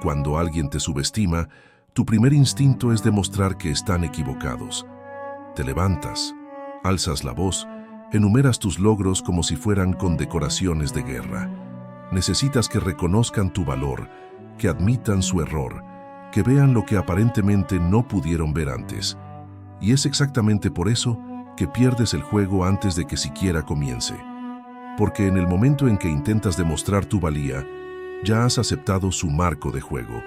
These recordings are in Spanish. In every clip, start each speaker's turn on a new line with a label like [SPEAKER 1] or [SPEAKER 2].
[SPEAKER 1] Cuando alguien te subestima, tu primer instinto es demostrar que están equivocados. Te levantas, alzas la voz, enumeras tus logros como si fueran condecoraciones de guerra. Necesitas que reconozcan tu valor, que admitan su error, que vean lo que aparentemente no pudieron ver antes. Y es exactamente por eso que pierdes el juego antes de que siquiera comience. Porque en el momento en que intentas demostrar tu valía, ya has aceptado su marco de juego,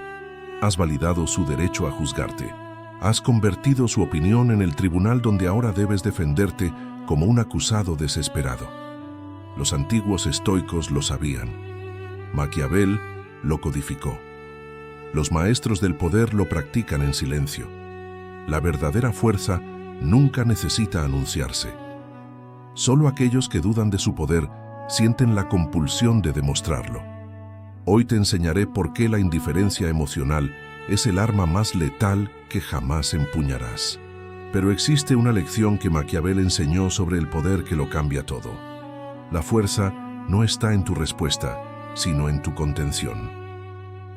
[SPEAKER 1] has validado su derecho a juzgarte, has convertido su opinión en el tribunal donde ahora debes defenderte como un acusado desesperado. Los antiguos estoicos lo sabían. Maquiavel lo codificó. Los maestros del poder lo practican en silencio. La verdadera fuerza nunca necesita anunciarse. Solo aquellos que dudan de su poder sienten la compulsión de demostrarlo. Hoy te enseñaré por qué la indiferencia emocional es el arma más letal que jamás empuñarás. Pero existe una lección que Maquiavel enseñó sobre el poder que lo cambia todo. La fuerza no está en tu respuesta, sino en tu contención.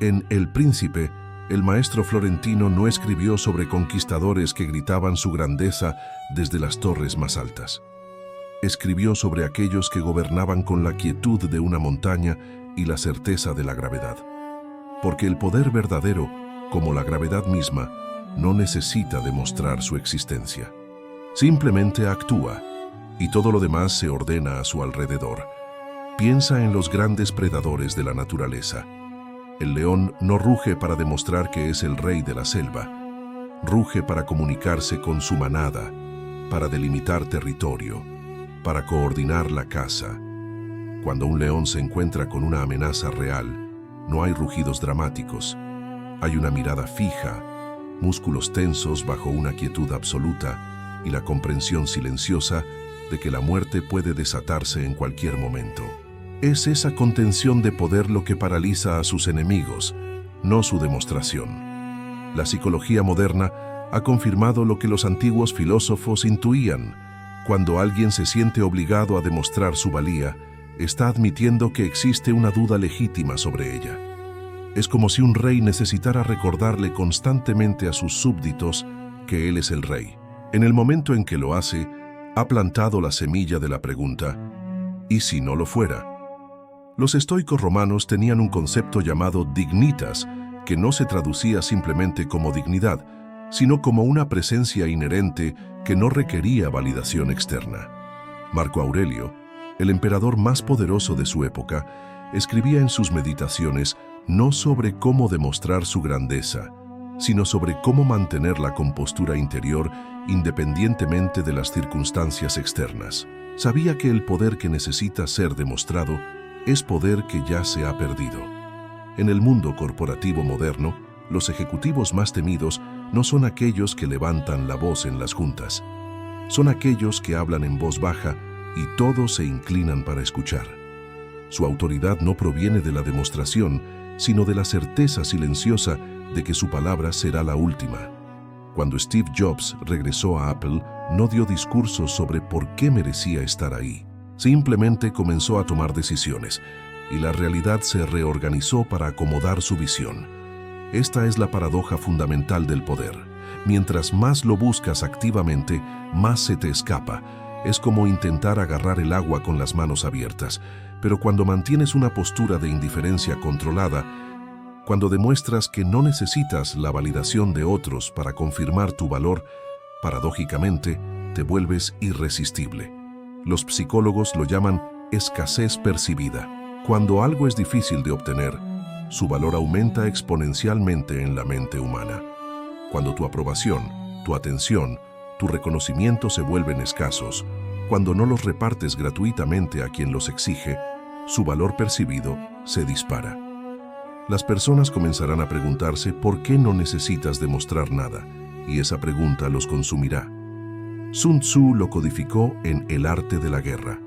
[SPEAKER 1] En El Príncipe, el maestro florentino no escribió sobre conquistadores que gritaban su grandeza desde las torres más altas. Escribió sobre aquellos que gobernaban con la quietud de una montaña y la certeza de la gravedad. Porque el poder verdadero, como la gravedad misma, no necesita demostrar su existencia. Simplemente actúa, y todo lo demás se ordena a su alrededor. Piensa en los grandes predadores de la naturaleza. El león no ruge para demostrar que es el rey de la selva. Ruge para comunicarse con su manada, para delimitar territorio, para coordinar la caza. Cuando un león se encuentra con una amenaza real, no hay rugidos dramáticos. Hay una mirada fija, músculos tensos bajo una quietud absoluta y la comprensión silenciosa de que la muerte puede desatarse en cualquier momento. Es esa contención de poder lo que paraliza a sus enemigos, no su demostración. La psicología moderna ha confirmado lo que los antiguos filósofos intuían. Cuando alguien se siente obligado a demostrar su valía, está admitiendo que existe una duda legítima sobre ella. Es como si un rey necesitara recordarle constantemente a sus súbditos que él es el rey. En el momento en que lo hace, ha plantado la semilla de la pregunta, ¿y si no lo fuera? Los estoicos romanos tenían un concepto llamado dignitas, que no se traducía simplemente como dignidad, sino como una presencia inherente que no requería validación externa. Marco Aurelio, el emperador más poderoso de su época, escribía en sus meditaciones no sobre cómo demostrar su grandeza, sino sobre cómo mantener la compostura interior independientemente de las circunstancias externas. Sabía que el poder que necesita ser demostrado es poder que ya se ha perdido. En el mundo corporativo moderno, los ejecutivos más temidos no son aquellos que levantan la voz en las juntas. Son aquellos que hablan en voz baja y todos se inclinan para escuchar. Su autoridad no proviene de la demostración, sino de la certeza silenciosa de que su palabra será la última. Cuando Steve Jobs regresó a Apple, no dio discursos sobre por qué merecía estar ahí. Simplemente comenzó a tomar decisiones, y la realidad se reorganizó para acomodar su visión. Esta es la paradoja fundamental del poder. Mientras más lo buscas activamente, más se te escapa. Es como intentar agarrar el agua con las manos abiertas. Pero cuando mantienes una postura de indiferencia controlada, cuando demuestras que no necesitas la validación de otros para confirmar tu valor, paradójicamente, te vuelves irresistible. Los psicólogos lo llaman escasez percibida. Cuando algo es difícil de obtener, su valor aumenta exponencialmente en la mente humana. Cuando tu aprobación, tu atención, tu reconocimiento se vuelven escasos, cuando no los repartes gratuitamente a quien los exige, su valor percibido se dispara. Las personas comenzarán a preguntarse por qué no necesitas demostrar nada, y esa pregunta los consumirá. Sun Tzu lo codificó en El arte de la guerra.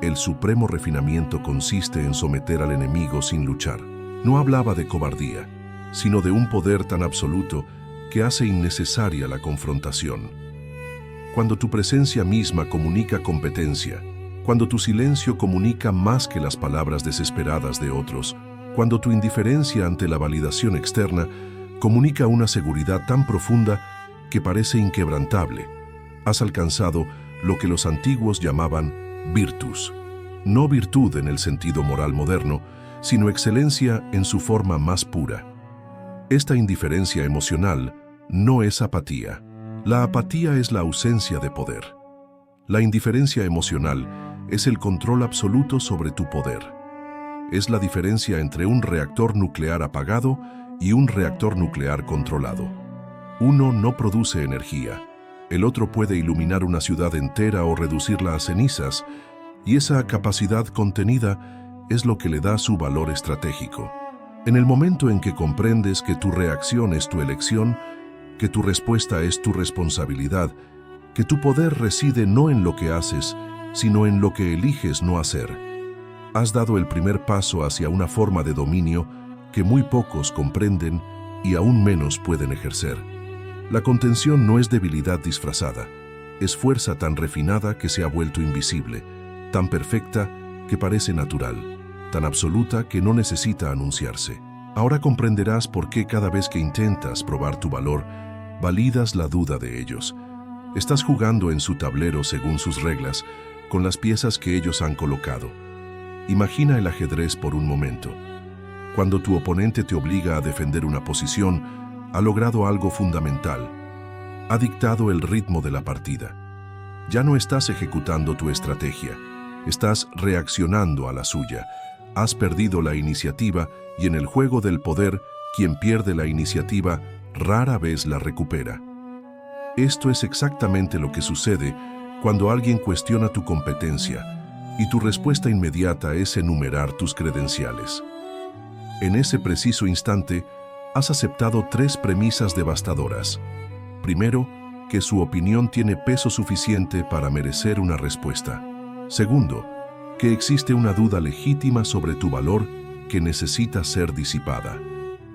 [SPEAKER 1] El supremo refinamiento consiste en someter al enemigo sin luchar. No hablaba de cobardía, sino de un poder tan absoluto que hace innecesaria la confrontación. Cuando tu presencia misma comunica competencia, cuando tu silencio comunica más que las palabras desesperadas de otros, Cuando tu indiferencia ante la validación externa comunica una seguridad tan profunda que parece inquebrantable, has alcanzado lo que los antiguos llamaban virtus. No virtud en el sentido moral moderno, sino excelencia en su forma más pura. Esta indiferencia emocional no es apatía. La apatía es la ausencia de poder. La indiferencia emocional es el control absoluto sobre tu poder. Es la diferencia entre un reactor nuclear apagado y un reactor nuclear controlado. Uno no produce energía, el otro puede iluminar una ciudad entera o reducirla a cenizas, y esa capacidad contenida es lo que le da su valor estratégico. En el momento en que comprendes que tu reacción es tu elección, que tu respuesta es tu responsabilidad, que tu poder reside no en lo que haces, sino en lo que eliges no hacer, has dado el primer paso hacia una forma de dominio que muy pocos comprenden y aún menos pueden ejercer. La contención no es debilidad disfrazada, es fuerza tan refinada que se ha vuelto invisible, tan perfecta que parece natural, tan absoluta que no necesita anunciarse. Ahora comprenderás por qué cada vez que intentas probar tu valor, validas la duda de ellos. Estás jugando en su tablero según sus reglas, con las piezas que ellos han colocado. Imagina el ajedrez por un momento. Cuando tu oponente te obliga a defender una posición, ha logrado algo fundamental. Ha dictado el ritmo de la partida. Ya no estás ejecutando tu estrategia, estás reaccionando a la suya. Has perdido la iniciativa y en el juego del poder, quien pierde la iniciativa rara vez la recupera. Esto es exactamente lo que sucede cuando alguien cuestiona tu competencia y tu respuesta inmediata es enumerar tus credenciales. En ese preciso instante, has aceptado 3 premisas devastadoras. Primero, que su opinión tiene peso suficiente para merecer una respuesta. Segundo, que existe una duda legítima sobre tu valor que necesita ser disipada.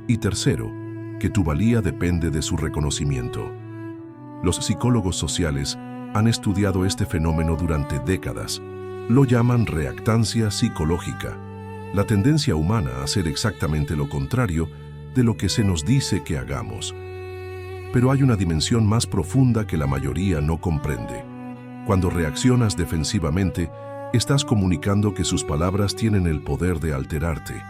[SPEAKER 1] Y tercero, que tu valía depende de su reconocimiento. Los psicólogos sociales han estudiado este fenómeno durante décadas. Lo llaman reactancia psicológica, la tendencia humana a hacer exactamente lo contrario de lo que se nos dice que hagamos. Pero hay una dimensión más profunda que la mayoría no comprende. Cuando reaccionas defensivamente, estás comunicando que sus palabras tienen el poder de alterarte.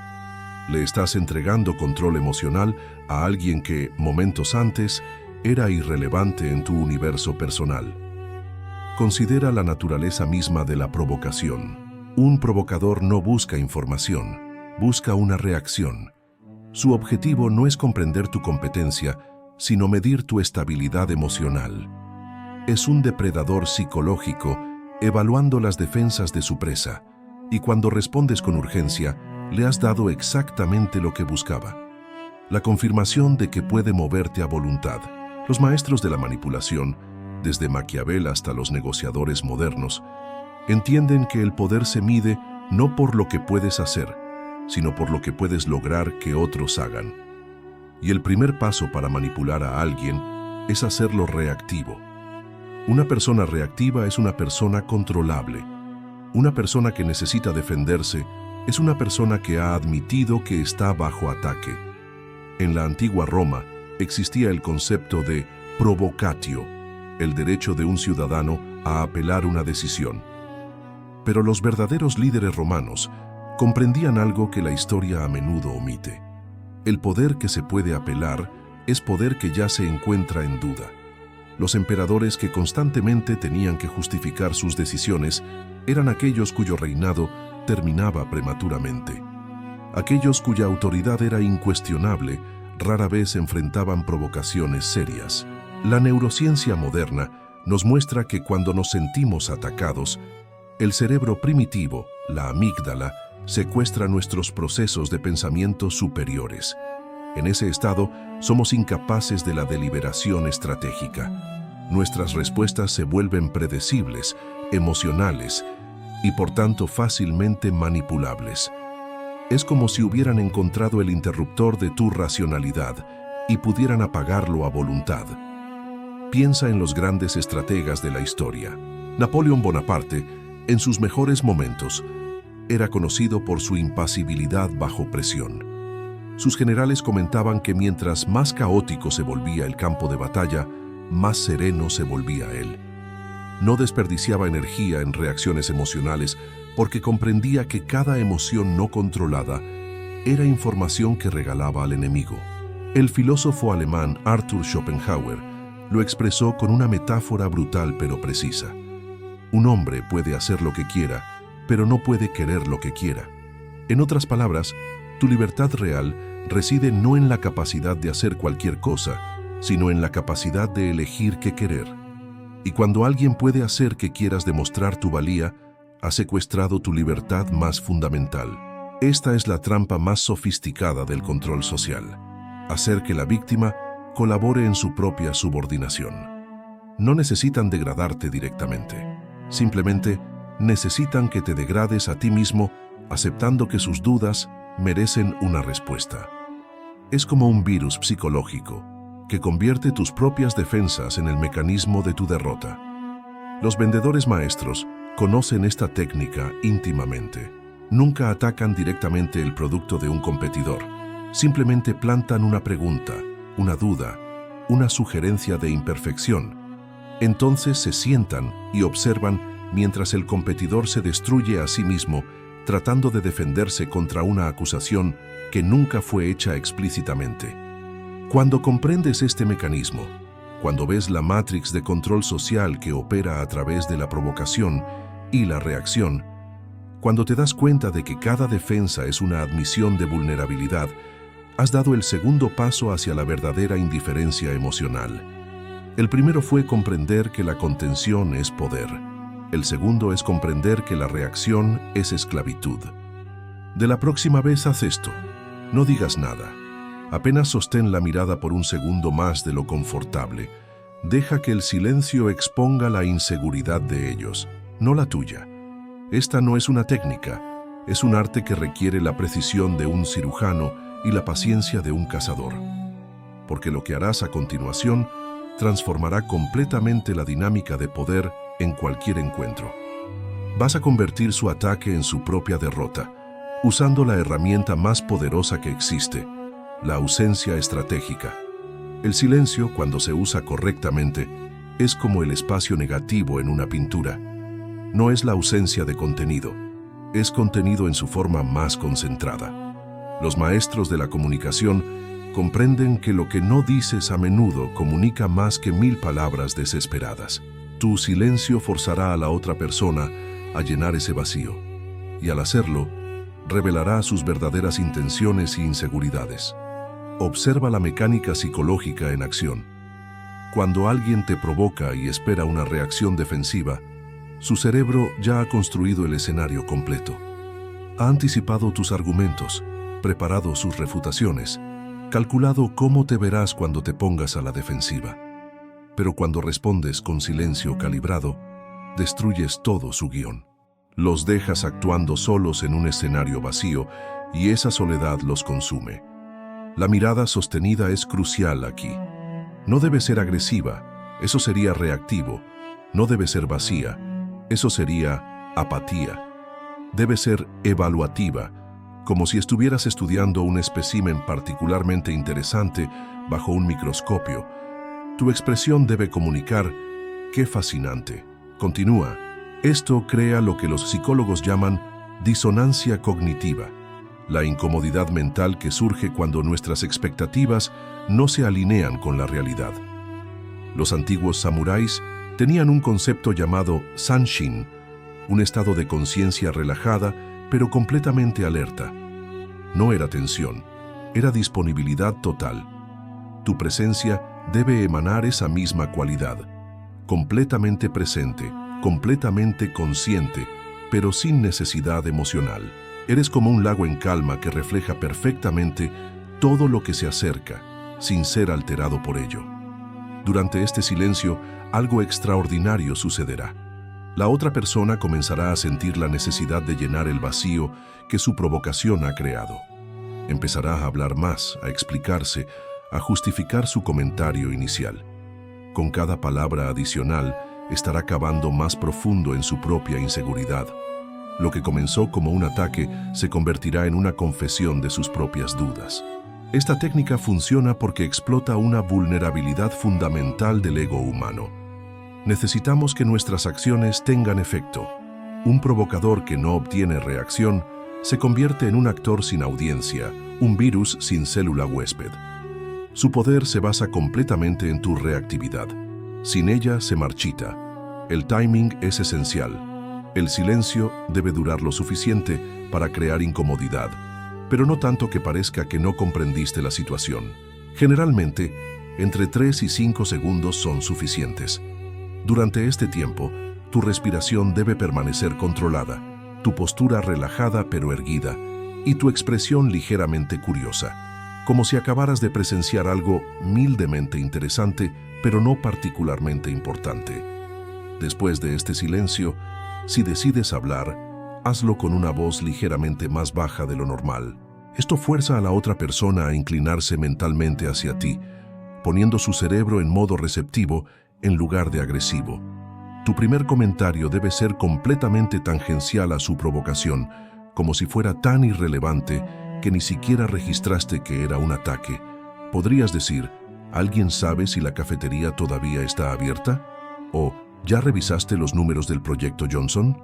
[SPEAKER 1] Le estás entregando control emocional a alguien que, momentos antes, era irrelevante en tu universo personal. Considera la naturaleza misma de la provocación. Un provocador no busca información, busca una reacción. Su objetivo no es comprender tu competencia, sino medir tu estabilidad emocional. Es un depredador psicológico evaluando las defensas de su presa, y cuando respondes con urgencia, le has dado exactamente lo que buscaba: la confirmación de que puede moverte a voluntad. Los maestros de la manipulación, desde Maquiavel hasta los negociadores modernos, entienden que el poder se mide no por lo que puedes hacer, sino por lo que puedes lograr que otros hagan. Y el primer paso para manipular a alguien es hacerlo reactivo. Una persona reactiva es una persona controlable. Una persona que necesita defenderse es una persona que ha admitido que está bajo ataque. En la antigua Roma existía el concepto de provocatio, el derecho de un ciudadano a apelar una decisión. Pero los verdaderos líderes romanos comprendían algo que la historia a menudo omite. El poder que se puede apelar es poder que ya se encuentra en duda. Los emperadores que constantemente tenían que justificar sus decisiones eran aquellos cuyo reinado terminaba prematuramente. Aquellos cuya autoridad era incuestionable rara vez enfrentaban provocaciones serias. La neurociencia moderna nos muestra que cuando nos sentimos atacados, el cerebro primitivo, la amígdala, secuestra nuestros procesos de pensamiento superiores. En ese estado, somos incapaces de la deliberación estratégica. Nuestras respuestas se vuelven predecibles, emocionales y por tanto fácilmente manipulables. Es como si hubieran encontrado el interruptor de tu racionalidad y pudieran apagarlo a voluntad. Piensa en los grandes estrategas de la historia. Napoleón Bonaparte, en sus mejores momentos, era conocido por su impasibilidad bajo presión. Sus generales comentaban que mientras más caótico se volvía el campo de batalla, más sereno se volvía él. No desperdiciaba energía en reacciones emocionales porque comprendía que cada emoción no controlada era información que regalaba al enemigo. El filósofo alemán Arthur Schopenhauer lo expresó con una metáfora brutal pero precisa. Un hombre puede hacer lo que quiera, pero no puede querer lo que quiera. En otras palabras, tu libertad real reside no en la capacidad de hacer cualquier cosa, sino en la capacidad de elegir qué querer. Y cuando alguien puede hacer que quieras demostrar tu valía, ha secuestrado tu libertad más fundamental. Esta es la trampa más sofisticada del control social: hacer que la víctima colabore en su propia subordinación. No necesitan degradarte directamente. Simplemente necesitan que te degrades a ti mismo, aceptando que sus dudas merecen una respuesta. Es como un virus psicológico que convierte tus propias defensas en el mecanismo de tu derrota. Los vendedores maestros conocen esta técnica íntimamente. Nunca atacan directamente el producto de un competidor. Simplemente plantan una pregunta, una duda, una sugerencia de imperfección. Entonces se sientan y observan mientras el competidor se destruye a sí mismo, tratando de defenderse contra una acusación que nunca fue hecha explícitamente. Cuando comprendes este mecanismo, cuando ves la matrix de control social que opera a través de la provocación y la reacción, cuando te das cuenta de que cada defensa es una admisión de vulnerabilidad, has dado el segundo paso hacia la verdadera indiferencia emocional. El primero fue comprender que la contención es poder. El segundo es comprender que la reacción es esclavitud. De la próxima vez haz esto. No digas nada. Apenas sostén la mirada por un segundo más de lo confortable. Deja que el silencio exponga la inseguridad de ellos, no la tuya. Esta no es una técnica, es un arte que requiere la precisión de un cirujano y la paciencia de un cazador. Porque lo que harás a continuación transformará completamente la dinámica de poder en cualquier encuentro. Vas a convertir su ataque en su propia derrota, usando la herramienta más poderosa que existe: la ausencia estratégica. El silencio, cuando se usa correctamente, es como el espacio negativo en una pintura. No es la ausencia de contenido, es contenido en su forma más concentrada. Los maestros de la comunicación comprenden que lo que no dices a menudo comunica más que 1000 palabras desesperadas. Tu silencio forzará a la otra persona a llenar ese vacío, y al hacerlo, revelará sus verdaderas intenciones e inseguridades. Observa la mecánica psicológica en acción. Cuando alguien te provoca y espera una reacción defensiva, su cerebro ya ha construido el escenario completo. Ha anticipado tus argumentos, preparado sus refutaciones, calculado cómo te verás cuando te pongas a la defensiva. Pero cuando respondes con silencio calibrado, destruyes todo su guión. Los dejas actuando solos en un escenario vacío y esa soledad los consume. La mirada sostenida es crucial aquí. No debe ser agresiva, eso sería reactivo. No debe ser vacía, eso sería apatía. Debe ser evaluativa, como si estuvieras estudiando un espécimen particularmente interesante bajo un microscopio. Tu expresión debe comunicar: ¡qué fascinante! Continúa. Esto crea lo que los psicólogos llaman disonancia cognitiva, la incomodidad mental que surge cuando nuestras expectativas no se alinean con la realidad. Los antiguos samuráis tenían un concepto llamado sanshin, un estado de conciencia relajada pero completamente alerta. No era tensión, era disponibilidad total. Tu presencia debe emanar esa misma cualidad, completamente presente, completamente consciente, pero sin necesidad emocional. Eres como un lago en calma que refleja perfectamente todo lo que se acerca, sin ser alterado por ello. Durante este silencio, algo extraordinario sucederá. La otra persona comenzará a sentir la necesidad de llenar el vacío que su provocación ha creado. Empezará a hablar más, a explicarse, a justificar su comentario inicial. Con cada palabra adicional, estará cavando más profundo en su propia inseguridad. Lo que comenzó como un ataque se convertirá en una confesión de sus propias dudas. Esta técnica funciona porque explota una vulnerabilidad fundamental del ego humano. Necesitamos que nuestras acciones tengan efecto. Un provocador que no obtiene reacción se convierte en un actor sin audiencia, un virus sin célula huésped. Su poder se basa completamente en tu reactividad. Sin ella se marchita. El timing es esencial. El silencio debe durar lo suficiente para crear incomodidad, pero no tanto que parezca que no comprendiste la situación. Generalmente, entre 3 y 5 segundos son suficientes. Durante este tiempo, tu respiración debe permanecer controlada, tu postura relajada pero erguida y tu expresión ligeramente curiosa, como si acabaras de presenciar algo humildemente interesante, pero no particularmente importante. Después de este silencio, si decides hablar, hazlo con una voz ligeramente más baja de lo normal. Esto fuerza a la otra persona a inclinarse mentalmente hacia ti, poniendo su cerebro en modo receptivo en lugar de agresivo. Tu primer comentario debe ser completamente tangencial a su provocación, como si fuera tan irrelevante que ni siquiera registraste que era un ataque. Podrías decir, ¿alguien sabe si la cafetería todavía está abierta? O, ¿ya revisaste los números del proyecto Johnson?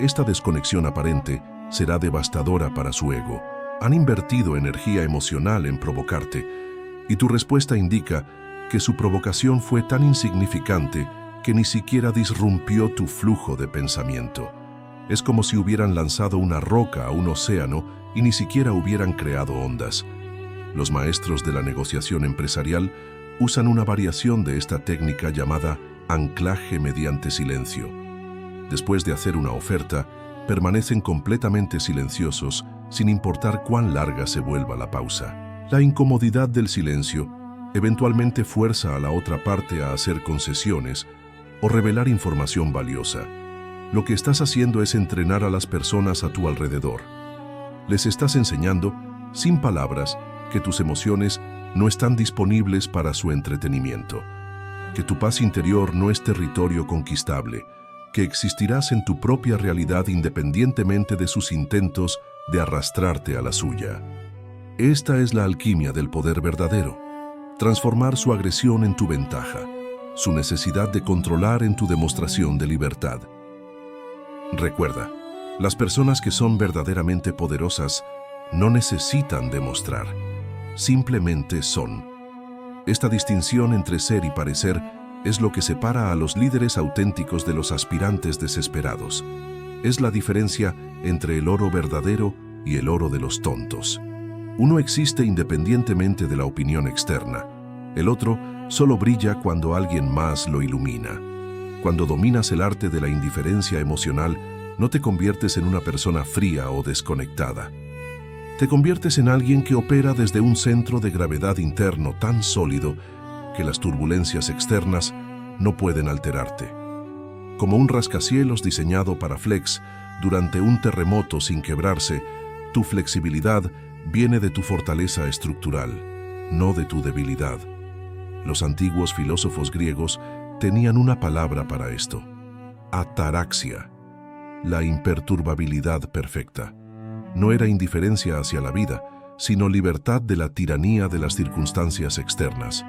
[SPEAKER 1] Esta desconexión aparente será devastadora para su ego. Han invertido energía emocional en provocarte, y tu respuesta indica que su provocación fue tan insignificante que ni siquiera disrumpió tu flujo de pensamiento. Es como si hubieran lanzado una roca a un océano y ni siquiera hubieran creado ondas. Los maestros de la negociación empresarial usan una variación de esta técnica llamada anclaje mediante silencio. Después de hacer una oferta, permanecen completamente silenciosos sin importar cuán larga se vuelva la pausa. La incomodidad del silencio eventualmente fuerza a la otra parte a hacer concesiones o revelar información valiosa. Lo que estás haciendo es entrenar a las personas a tu alrededor. Les estás enseñando, sin palabras, que tus emociones no están disponibles para su entretenimiento, que tu paz interior no es territorio conquistable, que existirás en tu propia realidad independientemente de sus intentos de arrastrarte a la suya. Esta es la alquimia del poder verdadero. Transformar su agresión en tu ventaja, su necesidad de controlar en tu demostración de libertad. Recuerda, las personas que son verdaderamente poderosas no necesitan demostrar, simplemente son. Esta distinción entre ser y parecer es lo que separa a los líderes auténticos de los aspirantes desesperados. Es la diferencia entre el oro verdadero y el oro de los tontos. Uno existe independientemente de la opinión externa. El otro solo brilla cuando alguien más lo ilumina. Cuando dominas el arte de la indiferencia emocional, no te conviertes en una persona fría o desconectada. Te conviertes en alguien que opera desde un centro de gravedad interno tan sólido que las turbulencias externas no pueden alterarte. Como un rascacielos diseñado para flex durante un terremoto sin quebrarse, tu flexibilidad viene de tu fortaleza estructural, no de tu debilidad. Los antiguos filósofos griegos tenían una palabra para esto: ataraxia, la imperturbabilidad perfecta. No era indiferencia hacia la vida, sino libertad de la tiranía de las circunstancias externas.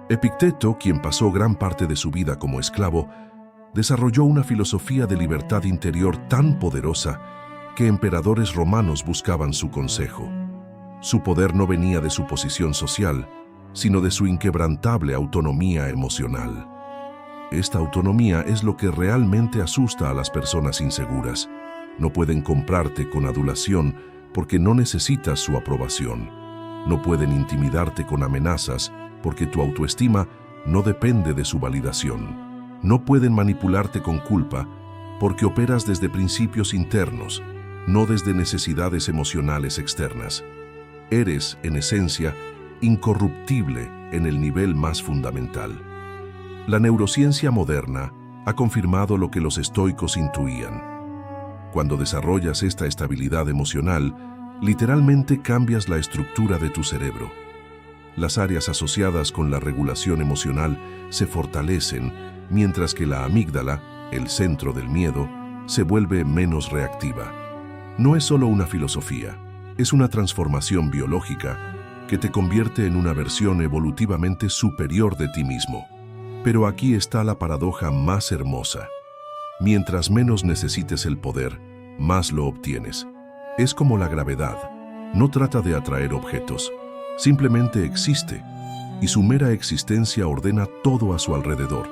[SPEAKER 1] Epicteto, quien pasó gran parte de su vida como esclavo, desarrolló una filosofía de libertad interior tan poderosa que emperadores romanos buscaban su consejo. Su poder no venía de su posición social, sino de su inquebrantable autonomía emocional. Esta autonomía es lo que realmente asusta a las personas inseguras. No pueden comprarte con adulación porque no necesitas su aprobación. No pueden intimidarte con amenazas porque tu autoestima no depende de su validación. No pueden manipularte con culpa porque operas desde principios internos, no desde necesidades emocionales externas. Eres, en esencia, incorruptible en el nivel más fundamental. La neurociencia moderna ha confirmado lo que los estoicos intuían. Cuando desarrollas esta estabilidad emocional, literalmente cambias la estructura de tu cerebro. Las áreas asociadas con la regulación emocional se fortalecen, mientras que la amígdala, el centro del miedo, se vuelve menos reactiva. No es solo una filosofía, es una transformación biológica que te convierte en una versión evolutivamente superior de ti mismo. Pero aquí está la paradoja más hermosa. Mientras menos necesites el poder, más lo obtienes. Es como la gravedad. No trata de atraer objetos, simplemente existe, y su mera existencia ordena todo a su alrededor.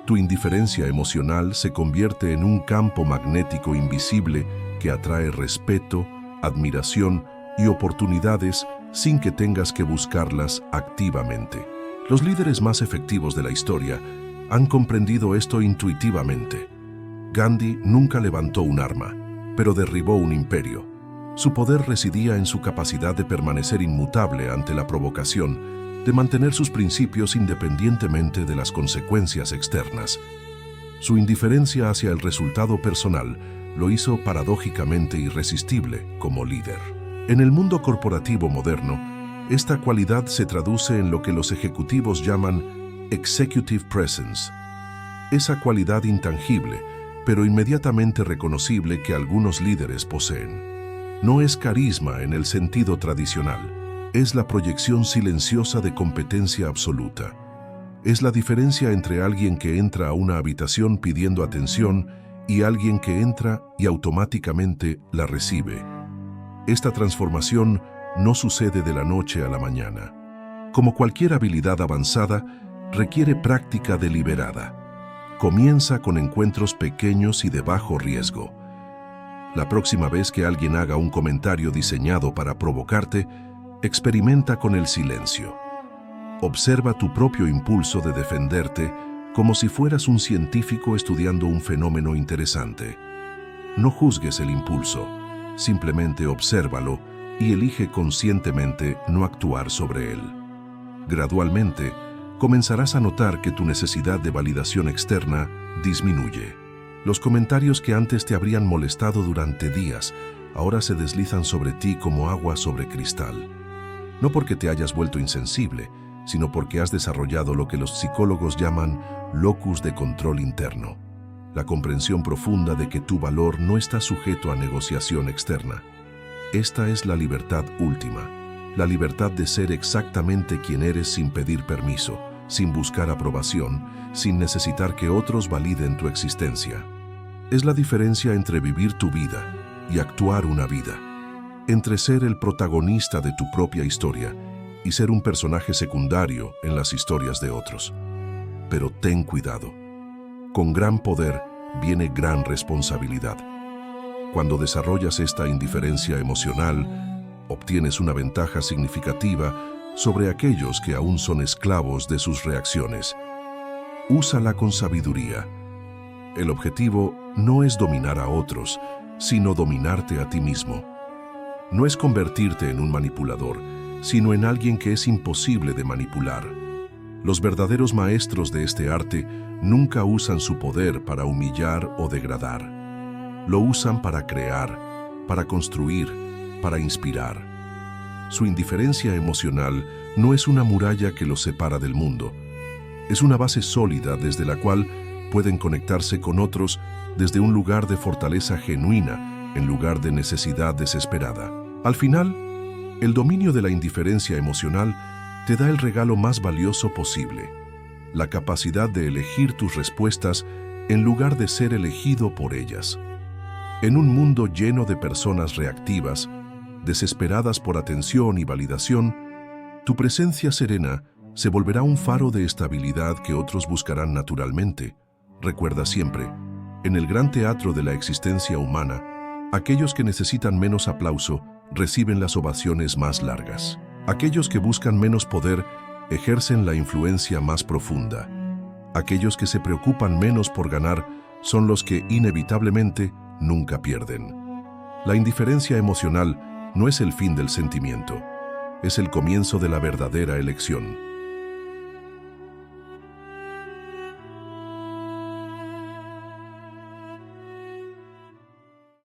[SPEAKER 1] Tu indiferencia emocional se convierte en un campo magnético invisible que atrae respeto, admiración y oportunidades sin que tengas que buscarlas activamente. Los líderes más efectivos de la historia han comprendido esto intuitivamente. Gandhi nunca levantó un arma, pero derribó un imperio. Su poder residía en su capacidad de permanecer inmutable ante la provocación, de mantener sus principios independientemente de las consecuencias externas. Su indiferencia hacia el resultado personal lo hizo paradójicamente irresistible como líder. En el mundo corporativo moderno, esta cualidad se traduce en lo que los ejecutivos llaman executive presence. Esa cualidad intangible, pero inmediatamente reconocible que algunos líderes poseen. No es carisma en el sentido tradicional. Es la proyección silenciosa de competencia absoluta. Es la diferencia entre alguien que entra a una habitación pidiendo atención y alguien que entra y automáticamente la recibe. Esta transformación no sucede de la noche a la mañana. Como cualquier habilidad avanzada, requiere práctica deliberada. Comienza con encuentros pequeños y de bajo riesgo. La próxima vez que alguien haga un comentario diseñado para provocarte, experimenta con el silencio. Observa tu propio impulso de defenderte como si fueras un científico estudiando un fenómeno interesante. No juzgues el impulso, simplemente obsérvalo y elige conscientemente no actuar sobre él. Gradualmente, comenzarás a notar que tu necesidad de validación externa disminuye. Los comentarios que antes te habrían molestado durante días, ahora se deslizan sobre ti como agua sobre cristal. No porque te hayas vuelto insensible, sino porque has desarrollado lo que los psicólogos llaman locus de control interno, la comprensión profunda de que tu valor no está sujeto a negociación externa. Esta es la libertad última, la libertad de ser exactamente quien eres sin pedir permiso, sin buscar aprobación, sin necesitar que otros validen tu existencia. Es la diferencia entre vivir tu vida y actuar una vida, entre ser el protagonista de tu propia historia y ser un personaje secundario en las historias de otros. Pero ten cuidado. Con gran poder viene gran responsabilidad. Cuando desarrollas esta indiferencia emocional, obtienes una ventaja significativa sobre aquellos que aún son esclavos de sus reacciones. Úsala con sabiduría. El objetivo no es dominar a otros, sino dominarte a ti mismo. No es convertirte en un manipulador, sino en alguien que es imposible de manipular. Los verdaderos maestros de este arte nunca usan su poder para humillar o degradar. Lo usan para crear, para construir, para inspirar. Su indiferencia emocional no es una muralla que los separa del mundo. Es una base sólida desde la cual pueden conectarse con otros desde un lugar de fortaleza genuina en lugar de necesidad desesperada. Al final, el dominio de la indiferencia emocional te da el regalo más valioso posible, la capacidad de elegir tus respuestas en lugar de ser elegido por ellas. En un mundo lleno de personas reactivas, desesperadas por atención y validación, tu presencia serena se volverá un faro de estabilidad que otros buscarán naturalmente. Recuerda siempre, en el gran teatro de la existencia humana, aquellos que necesitan menos aplauso reciben las ovaciones más largas. Aquellos que buscan menos poder ejercen la influencia más profunda. Aquellos que se preocupan menos por ganar son los que inevitablemente nunca pierden. La indiferencia emocional no es el fin del sentimiento, es el comienzo de la verdadera elección.